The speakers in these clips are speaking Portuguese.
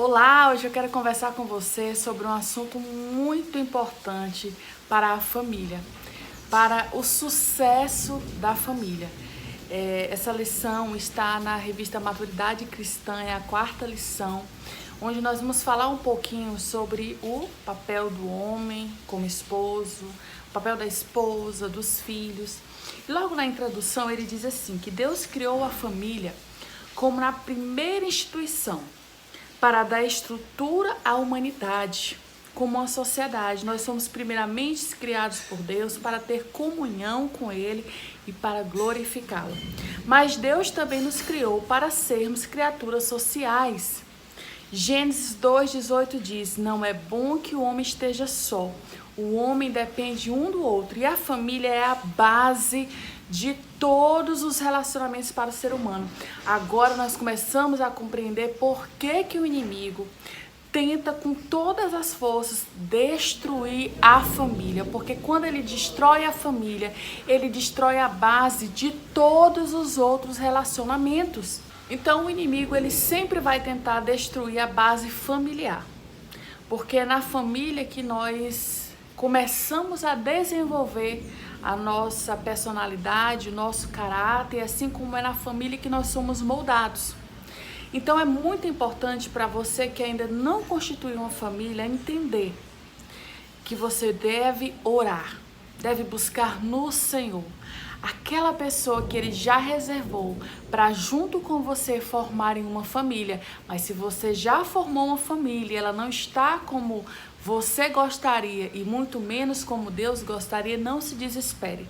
Olá, hoje eu quero conversar com você sobre um assunto muito importante para a família, para o sucesso da família. Essa lição está na revista Maturidade Cristã, é a 4ª lição, onde nós vamos falar um pouquinho sobre o papel do homem como esposo, o papel da esposa, dos filhos. E logo na introdução ele diz assim, que Deus criou a família como na primeira instituição, para dar estrutura à humanidade, como uma sociedade. Nós somos primeiramente criados por Deus para ter comunhão com Ele e para glorificá-lo. Mas Deus também nos criou para sermos criaturas sociais. Gênesis 2:18 diz, não é bom que o homem esteja só. O homem depende um do outro e a família é a base de todos os relacionamentos para o ser humano. Agora nós começamos a compreender por que o inimigo tenta com todas as forças destruir a família. Porque quando ele destrói a família, ele destrói a base de todos os outros relacionamentos. Então o inimigo ele sempre vai tentar destruir a base familiar. Porque é na família que nós começamos a desenvolver a nossa personalidade, o nosso caráter, assim como é na família que nós somos moldados. Então é muito importante para você que ainda não constituiu uma família entender que você deve orar, deve buscar no Senhor aquela pessoa que Ele já reservou para junto com você formarem uma família. Mas se você já formou uma família e ela não está como você gostaria e muito menos como Deus gostaria, não se desespere.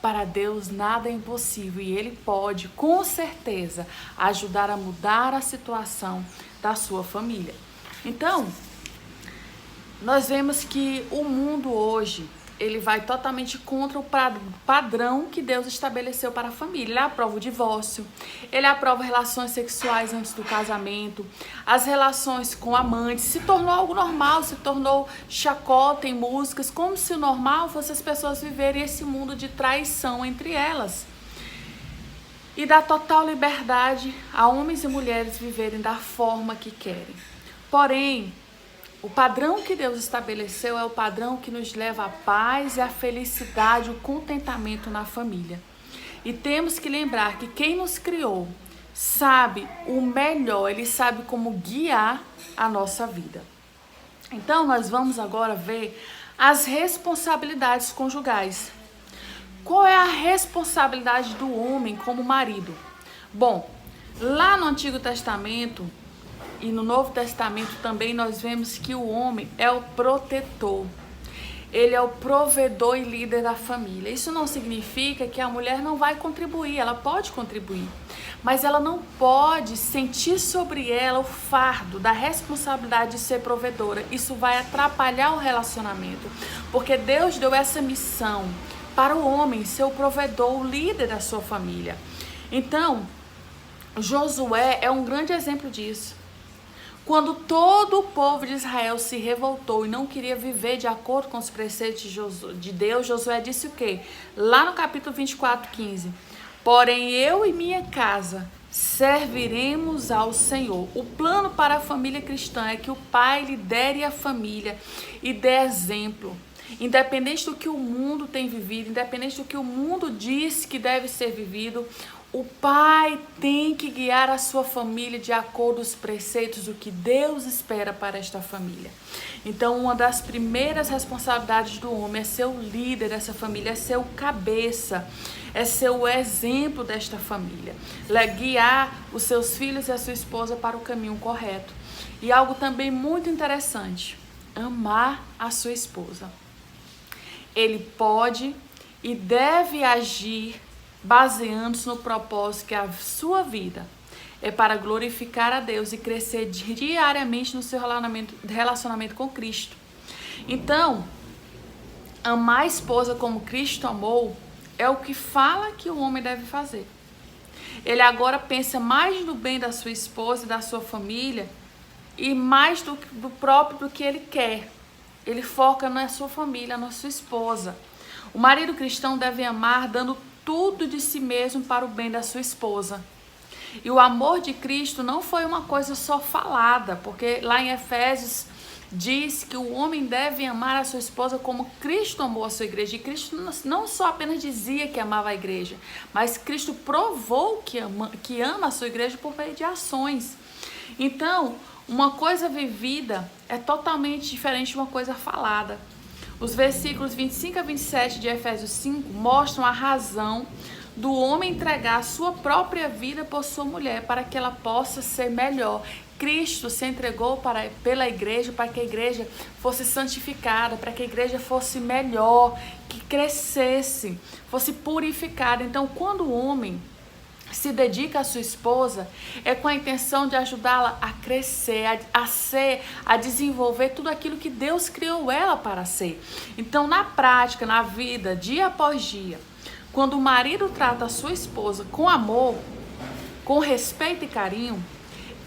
Para Deus nada é impossível e Ele pode, com certeza, ajudar a mudar a situação da sua família. Então, nós vemos que o mundo hoje, ele vai totalmente contra o padrão que Deus estabeleceu para a família. Ele aprova o divórcio, ele aprova relações sexuais antes do casamento, as relações com amantes, se tornou algo normal, se tornou chacota em músicas, como se o normal fosse as pessoas viverem esse mundo de traição entre elas. E dá total liberdade a homens e mulheres viverem da forma que querem. Porém, o padrão que Deus estabeleceu é o padrão que nos leva à paz e à felicidade, o contentamento na família. E temos que lembrar que quem nos criou sabe o melhor, Ele sabe como guiar a nossa vida. Então, nós vamos agora ver as responsabilidades conjugais. Qual é a responsabilidade do homem como marido? Bom, lá no Antigo Testamento e no Novo Testamento também nós vemos que o homem é o protetor. Ele é o provedor e líder da família. Isso não significa que a mulher não vai contribuir, ela pode contribuir. Mas ela não pode sentir sobre ela o fardo da responsabilidade de ser provedora. Isso vai atrapalhar o relacionamento. Porque Deus deu essa missão para o homem ser o provedor, o líder da sua família. Então, Josué é um grande exemplo disso. Quando todo o povo de Israel se revoltou e não queria viver de acordo com os preceitos de Deus, Josué disse o quê? Lá no capítulo 24:15. Porém, eu e minha casa serviremos ao Senhor. O plano para a família cristã é que o pai lidere a família e dê exemplo. Independente do que o mundo tem vivido, independente do que o mundo diz que deve ser vivido, o pai tem que guiar a sua família de acordo com os preceitos do que Deus espera para esta família. Então, uma das primeiras responsabilidades do homem é ser o líder dessa família, é ser o cabeça, é ser o exemplo desta família, guiar os seus filhos e a sua esposa para o caminho correto. E algo também muito interessante, amar a sua esposa. Ele pode e deve agir baseando-se no propósito que a sua vida é para glorificar a Deus e crescer diariamente no seu relacionamento com Cristo. Então, amar a esposa como Cristo amou é o que fala que o homem deve fazer. Ele agora pensa mais no bem da sua esposa e da sua família e mais do próprio do que ele quer. Ele foca na sua família, na sua esposa. O marido cristão deve amar dando tudo de si mesmo para o bem da sua esposa. E o amor de Cristo não foi uma coisa só falada, porque lá em Efésios diz que o homem deve amar a sua esposa como Cristo amou a sua igreja. E Cristo não só apenas dizia que amava a igreja, mas Cristo provou que ama a sua igreja por meio de ações. Então, uma coisa vivida é totalmente diferente de uma coisa falada. Os versículos 25 a 27 de Efésios 5 mostram a razão do homem entregar a sua própria vida por sua mulher para que ela possa ser melhor. Cristo se entregou pela igreja para que a igreja fosse santificada, para que a igreja fosse melhor, que crescesse, fosse purificada. Então, quando o homem se dedica à sua esposa, é com a intenção de ajudá-la a crescer, a desenvolver tudo aquilo que Deus criou ela para ser. Então, na prática, na vida, dia após dia, quando o marido trata a sua esposa com amor, com respeito e carinho,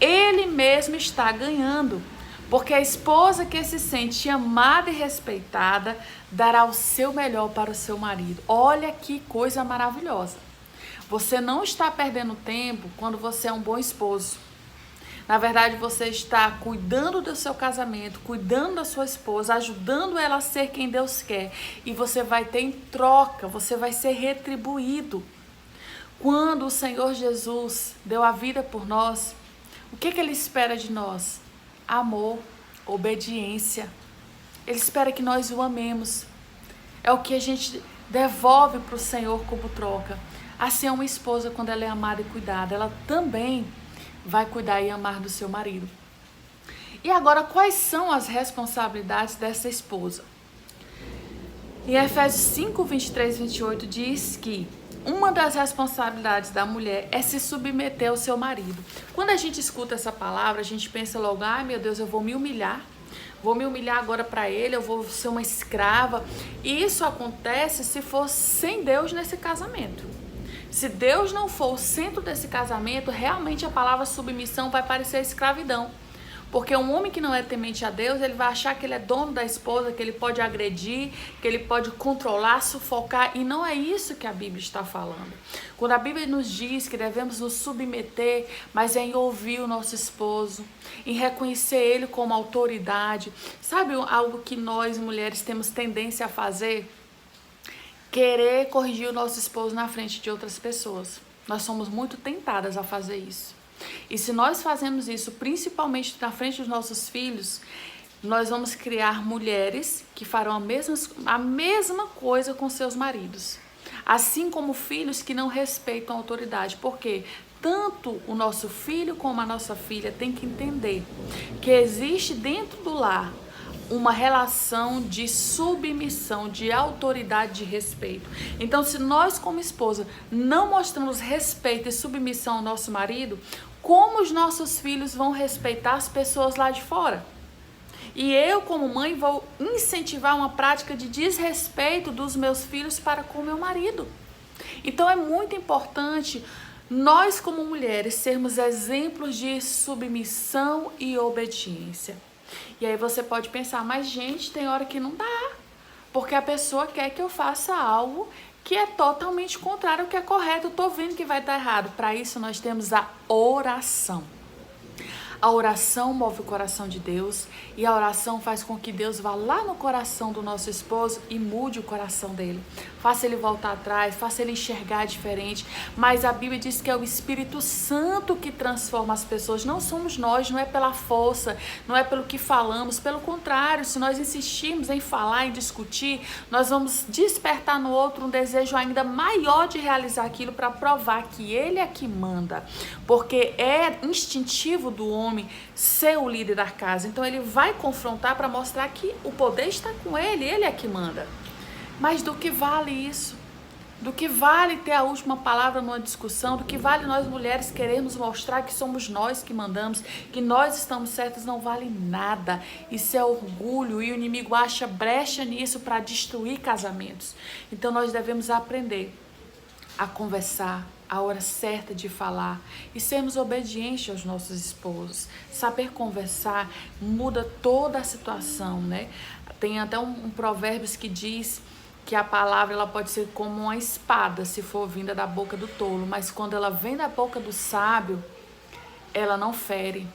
ele mesmo está ganhando, porque a esposa que se sente amada e respeitada dará o seu melhor para o seu marido. Olha que coisa maravilhosa. Você não está perdendo tempo quando você é um bom esposo. Na verdade, você está cuidando do seu casamento, cuidando da sua esposa, ajudando ela a ser quem Deus quer. E você vai ter em troca, você vai ser retribuído. Quando o Senhor Jesus deu a vida por nós, o que Ele espera de nós? Amor, obediência. Ele espera que nós o amemos. É o que a gente devolve para o Senhor como troca. Assim é uma esposa, quando ela é amada e cuidada, ela também vai cuidar e amar do seu marido. E agora, quais são as responsabilidades dessa esposa? Em Efésios 5, 23 e 28 diz que uma das responsabilidades da mulher é se submeter ao seu marido. Quando a gente escuta essa palavra, a gente pensa logo, ai meu Deus, eu vou me humilhar agora para ele, eu vou ser uma escrava. E isso acontece se for sem Deus nesse casamento. Se Deus não for o centro desse casamento, realmente a palavra submissão vai parecer escravidão. Porque um homem que não é temente a Deus, ele vai achar que ele é dono da esposa, que ele pode agredir, que ele pode controlar, sufocar. E não é isso que a Bíblia está falando. Quando a Bíblia nos diz que devemos nos submeter, mas é em ouvir o nosso esposo, em reconhecer ele como autoridade. Sabe algo que nós, mulheres, temos tendência a fazer? Querer corrigir o nosso esposo na frente de outras pessoas. Nós somos muito tentadas a fazer isso. E se nós fazemos isso, principalmente na frente dos nossos filhos, nós vamos criar mulheres que farão a mesma coisa com seus maridos. Assim como filhos que não respeitam a autoridade. Porque tanto o nosso filho como a nossa filha tem que entender que existe dentro do lar uma relação de submissão, de autoridade, de respeito. Então, se nós como esposa não mostramos respeito e submissão ao nosso marido, como os nossos filhos vão respeitar as pessoas lá de fora? E eu, como mãe, vou incentivar uma prática de desrespeito dos meus filhos para com o meu marido. Então, é muito importante nós, como mulheres, sermos exemplos de submissão e obediência. E aí você pode pensar, mas gente, tem hora que não dá, porque a pessoa quer que eu faça algo que é totalmente contrário ao que é correto, eu tô vendo que vai dar errado. Para isso nós temos a oração. A oração move o coração de Deus e a oração faz com que Deus vá lá no coração do nosso esposo e mude o coração dele. Faça ele voltar atrás, faça ele enxergar diferente. Mas a Bíblia diz que é o Espírito Santo que transforma as pessoas. Não somos nós, não é pela força, não é pelo que falamos. Pelo contrário, se nós insistirmos em falar, em discutir, nós vamos despertar no outro um desejo ainda maior de realizar aquilo para provar que ele é que manda. Porque é instintivo do homem ser o líder da casa. Então ele vai confrontar para mostrar que o poder está com ele é que manda. Mas do que vale isso? Do que vale ter a última palavra numa discussão? Do que vale nós mulheres querermos mostrar que somos nós que mandamos, que nós estamos certas? Não vale nada. Isso é orgulho e o inimigo acha brecha nisso para destruir casamentos. Então nós devemos aprender a conversar, a hora certa de falar e sermos obedientes aos nossos esposos. Saber conversar muda toda a situação, né? Tem até um provérbios que diz que a palavra ela pode ser como uma espada se for vinda da boca do tolo, mas quando ela vem da boca do sábio, ela não fere,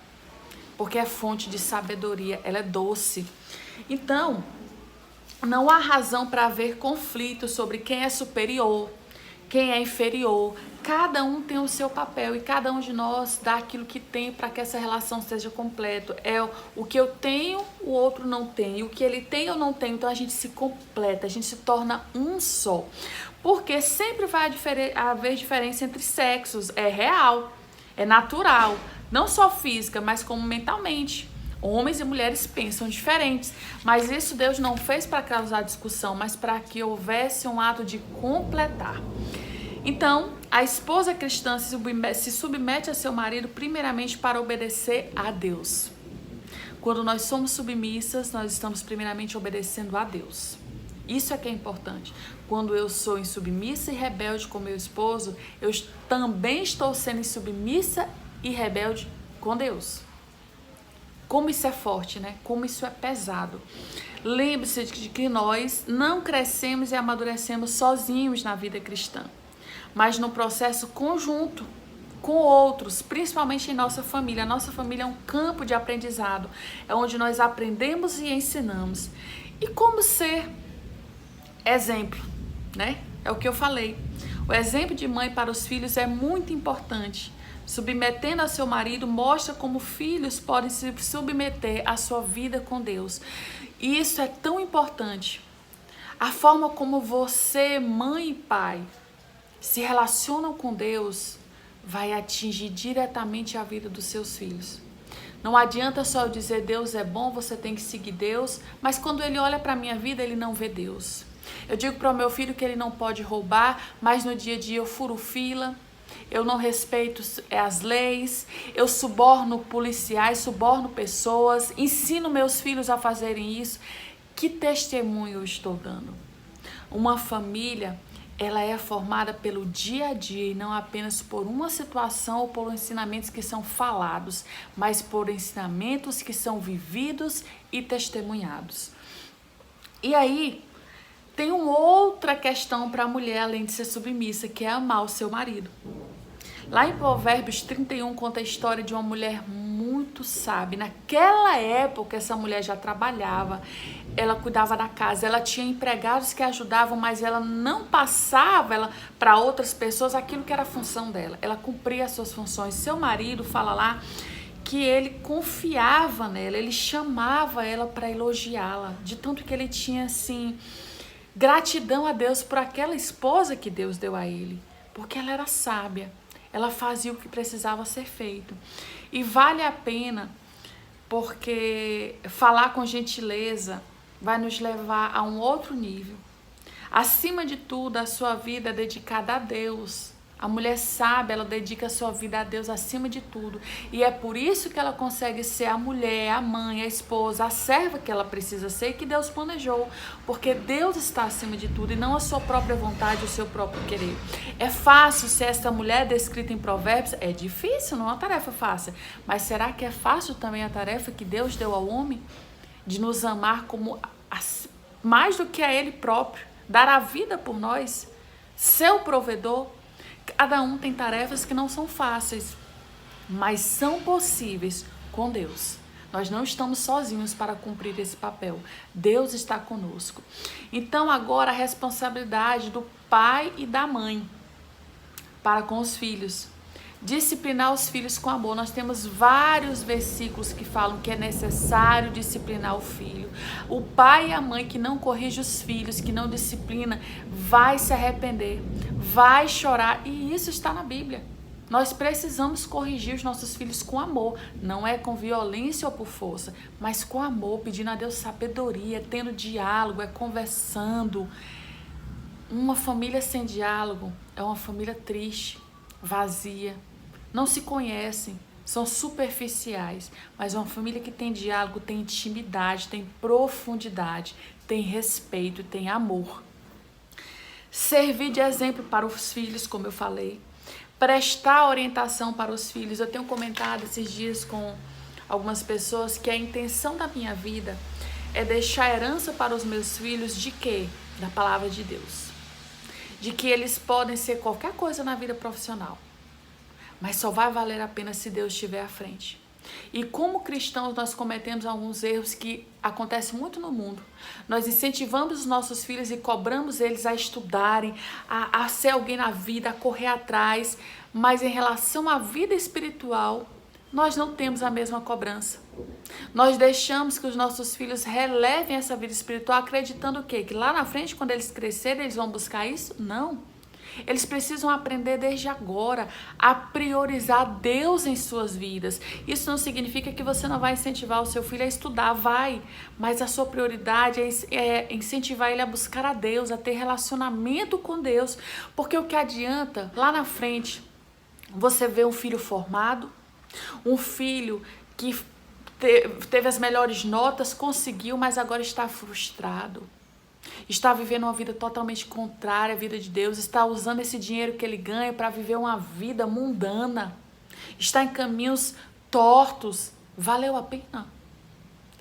porque é fonte de sabedoria, ela é doce. Então, não há razão para haver conflito sobre quem é superior, quem é inferior. Cada um tem o seu papel e cada um de nós dá aquilo que tem para que essa relação seja completa. É o que eu tenho, o outro não tem. O que ele tem, eu não tenho. Então a gente se completa, a gente se torna um só. Porque sempre vai haver diferença entre sexos. É real, é natural. Não só física, mas como mentalmente. Homens e mulheres pensam diferentes, mas isso Deus não fez para causar discussão, mas para que houvesse um ato de completar. Então, a esposa cristã se submete a seu marido primeiramente para obedecer a Deus. Quando nós somos submissas, nós estamos primeiramente obedecendo a Deus. Isso é que é importante. Quando eu sou insubmissa e rebelde com meu esposo, eu também estou sendo insubmissa e rebelde com Deus. Como isso é forte, né? Como isso é pesado. Lembre-se de que nós não crescemos e amadurecemos sozinhos na vida cristã, mas no processo conjunto com outros, principalmente em nossa família. A nossa família é um campo de aprendizado, é onde nós aprendemos e ensinamos. E como ser exemplo, né? É o que eu falei. O exemplo de mãe para os filhos é muito importante. Submetendo a seu marido, mostra como filhos podem se submeter à sua vida com Deus. E isso é tão importante. A forma como você, mãe e pai, se relacionam com Deus vai atingir diretamente a vida dos seus filhos. Não adianta só eu dizer Deus é bom, você tem que seguir Deus, mas quando ele olha para a minha vida, ele não vê Deus. Eu digo para o meu filho que ele não pode roubar, mas no dia a dia eu furo fila. Eu não respeito as leis, eu suborno policiais, suborno pessoas, ensino meus filhos a fazerem isso. Que testemunho eu estou dando? Uma família, ela é formada pelo dia a dia e não apenas por uma situação ou por ensinamentos que são falados, mas por ensinamentos que são vividos e testemunhados. E aí, tem uma outra questão para a mulher, além de ser submissa, que é amar o seu marido. Lá em Provérbios 31 conta a história de uma mulher muito sábia. Naquela época, essa mulher já trabalhava, ela cuidava da casa, ela tinha empregados que ajudavam, mas ela não passava para outras pessoas aquilo que era a função dela. Ela cumpria as suas funções. Seu marido fala lá que ele confiava nela, ele chamava ela para elogiá-la, de tanto que ele tinha, assim, gratidão a Deus por aquela esposa que Deus deu a ele, porque ela era sábia. Ela fazia o que precisava ser feito. E vale a pena, porque falar com gentileza vai nos levar a um outro nível. Acima de tudo, a sua vida é dedicada a Deus. A mulher sábia, ela dedica a sua vida a Deus acima de tudo. E é por isso que ela consegue ser a mulher, a mãe, a esposa, a serva que ela precisa ser e que Deus planejou. Porque Deus está acima de tudo e não a sua própria vontade, o seu próprio querer. É fácil ser essa mulher descrita em Provérbios? É difícil, não é uma tarefa fácil. Mas será que é fácil também a tarefa que Deus deu ao homem? De nos amar como mais do que a Ele próprio. Dar a vida por nós. Ser o provedor. Cada um tem tarefas que não são fáceis, mas são possíveis com Deus. Nós não estamos sozinhos para cumprir esse papel. Deus está conosco. Então agora a responsabilidade do pai e da mãe para com os filhos. Disciplinar os filhos com amor. Nós temos vários versículos que falam que é necessário disciplinar o filho. O pai e a mãe que não corrige os filhos, que não disciplina, vai se arrepender, vai chorar. E isso está na Bíblia. Nós precisamos corrigir os nossos filhos com amor. Não é com violência ou por força, mas com amor, pedindo a Deus sabedoria, tendo diálogo, é conversando. Uma família sem diálogo é uma família triste, vazia. Não se conhecem, são superficiais, mas uma família que tem diálogo, tem intimidade, tem profundidade, tem respeito, tem amor. Servir de exemplo para os filhos, como eu falei. Prestar orientação para os filhos. Eu tenho comentado esses dias com algumas pessoas que a intenção da minha vida é deixar herança para os meus filhos de quê? Da palavra de Deus. De que eles podem ser qualquer coisa na vida profissional, mas só vai valer a pena se Deus estiver à frente. E como cristãos nós cometemos alguns erros que acontecem muito no mundo. Nós incentivamos os nossos filhos e cobramos eles a estudarem, a ser alguém na vida, a correr atrás, mas em relação à vida espiritual, nós não temos a mesma cobrança. Nós deixamos que os nossos filhos relevem essa vida espiritual acreditando o quê? Que lá na frente, quando eles crescerem, eles vão buscar isso? Não. Eles precisam aprender desde agora a priorizar Deus em suas vidas. Isso não significa que você não vai incentivar o seu filho a estudar, vai. Mas a sua prioridade é incentivar ele a buscar a Deus, a ter relacionamento com Deus. Porque o que adianta, lá na frente, você ver um filho formado, um filho que teve as melhores notas, conseguiu, mas agora está frustrado. Está vivendo uma vida totalmente contrária à vida de Deus, está usando esse dinheiro que ele ganha para viver uma vida mundana, está em caminhos tortos. Valeu a pena?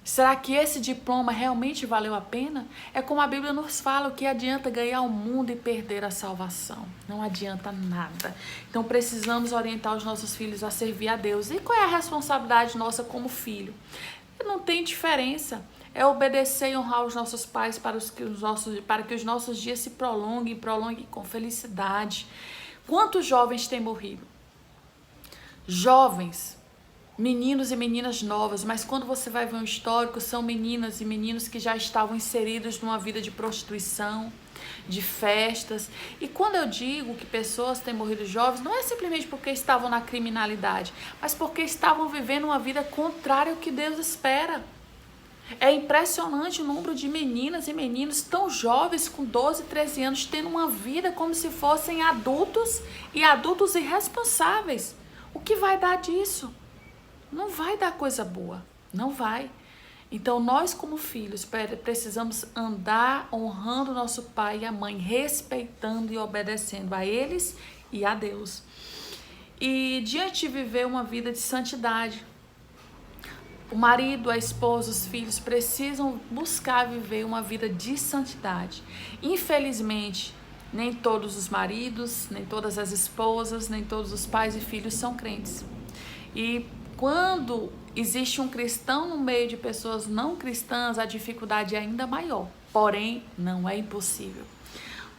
Será que esse diploma realmente valeu a pena? É como a Bíblia nos fala, o que adianta ganhar o mundo e perder a salvação? Não adianta nada. Então precisamos orientar os nossos filhos a servir a Deus. E qual é a responsabilidade nossa como filho? Não tem diferença. É obedecer e honrar os nossos pais para que os nossos dias se prolonguem com felicidade. Quantos jovens têm morrido? Jovens, meninos e meninas novas, mas quando você vai ver um histórico, são meninas e meninos que já estavam inseridos numa vida de prostituição, de festas. E quando eu digo que pessoas têm morrido jovens, não é simplesmente porque estavam na criminalidade, mas porque estavam vivendo uma vida contrária ao que Deus espera. É impressionante o número de meninas e meninos tão jovens, com 12, 13 anos, tendo uma vida como se fossem adultos e adultos irresponsáveis. O que vai dar disso? Não vai dar coisa boa, não vai. Então nós como filhos precisamos andar honrando nosso pai e a mãe, respeitando e obedecendo a eles e a Deus. E diante de viver uma vida de santidade, o marido, a esposa, os filhos precisam buscar viver uma vida de santidade. Infelizmente, nem todos os maridos, nem todas as esposas, nem todos os pais e filhos são crentes. E quando existe um cristão no meio de pessoas não cristãs, a dificuldade é ainda maior. Porém, não é impossível.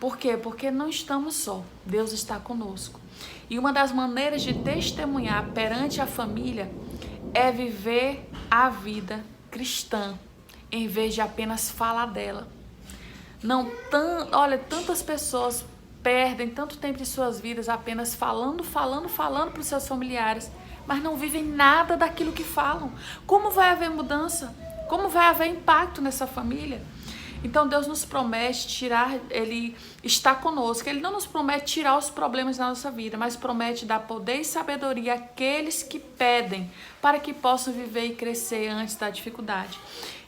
Por quê? Porque não estamos só. Deus está conosco. E uma das maneiras de testemunhar perante a família é viver a vida cristã, em vez de apenas falar dela. Olha, tantas pessoas perdem tanto tempo de suas vidas apenas falando para os seus familiares, mas não vivem nada daquilo que falam. Como vai haver mudança? Como vai haver impacto nessa família? Então Deus nos promete Ele está conosco. Ele não nos promete tirar os problemas da nossa vida, mas promete dar poder e sabedoria àqueles que pedem, para que possam viver e crescer antes da dificuldade.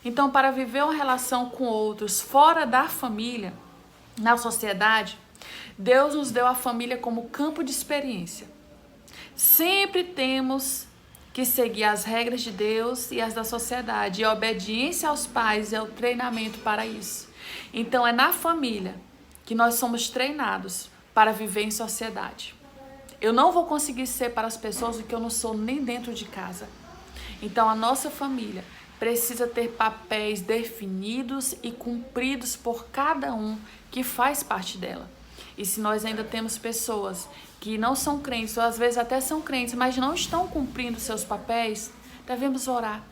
Então, para viver uma relação com outros fora da família, na sociedade, Deus nos deu a família como campo de experiência. Sempre temos que seguir as regras de Deus e as da sociedade. E a obediência aos pais é o treinamento para isso. Então é na família que nós somos treinados para viver em sociedade. Eu não vou conseguir ser para as pessoas o que eu não sou nem dentro de casa. Então a nossa família precisa ter papéis definidos e cumpridos por cada um que faz parte dela. E se nós ainda temos pessoas que não são crentes, ou às vezes até são crentes, mas não estão cumprindo seus papéis, devemos orar.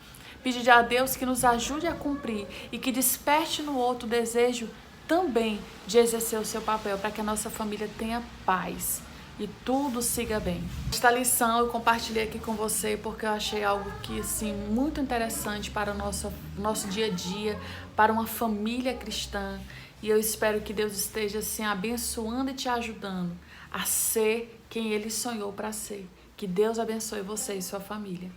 Pedir a Deus que nos ajude a cumprir e que desperte no outro o desejo também de exercer o seu papel, para que a nossa família tenha paz e tudo siga bem. Esta lição eu compartilhei aqui com você porque eu achei algo que, assim, muito interessante para o nosso dia a dia, para uma família cristã. E eu espero que Deus esteja assim abençoando e te ajudando a ser quem Ele sonhou para ser. Que Deus abençoe você e sua família.